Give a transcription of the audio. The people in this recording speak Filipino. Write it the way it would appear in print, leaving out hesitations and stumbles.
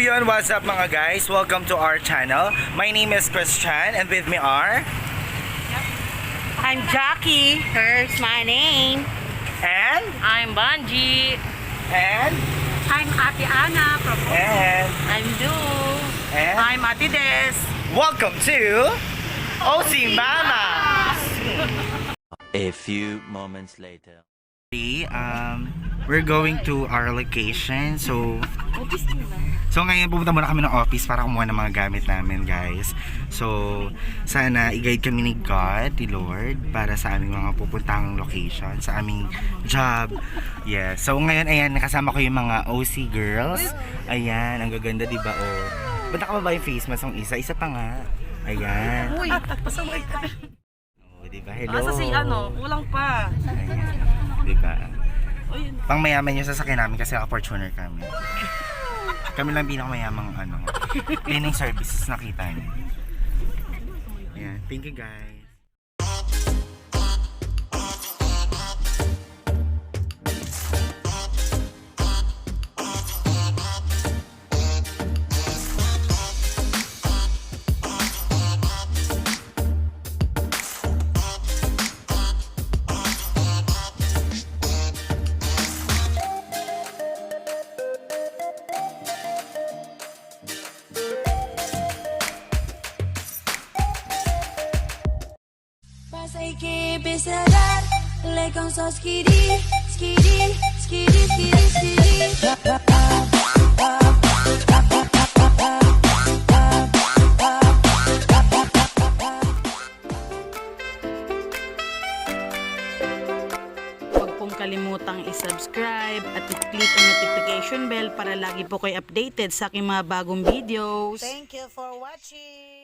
yun, what's up mga guys? Welcome to our channel. My name is Christian and with me are... I'm Jackie. Here's my name. And... I'm Banji. And... I'm Ate Ana from Boton. And... I'm Du. And... I'm Ate Dhess. Welcome to... OC Mama! A few moments later. We're going to our location. So ngayon pupunta muna kami ng office para kumuha ng mga gamit namin, guys. So sana i-guide kami ni God, ni Lord, para sa aming mga pupuntang location, sa aming job. Yes. So ngayon, ayan, nakasama ko yung mga OC girls. Ayan, ang gaganda, diba? Oh. Ba't nakababa yung face mask ng isa? Isa pa nga. Ayan. Uy, pasaway ka. Oh, diba? Hello. Asa si kulang pa. Ayan. Diba? Pang mayaman yung sasakyan namin kasi Fortuner kami. Kami lang pinakamayamang cleaning services nakita niyo. Ayan. Thank you guys. Say que besar, le con so skiddy, skiddy, skiddy, skiddy, skiddy. Huwag pong kalimutang i-subscribe at i-click ang notification bell para lagi po kayo updated sa aking mga bagong videos. Thank you for watching.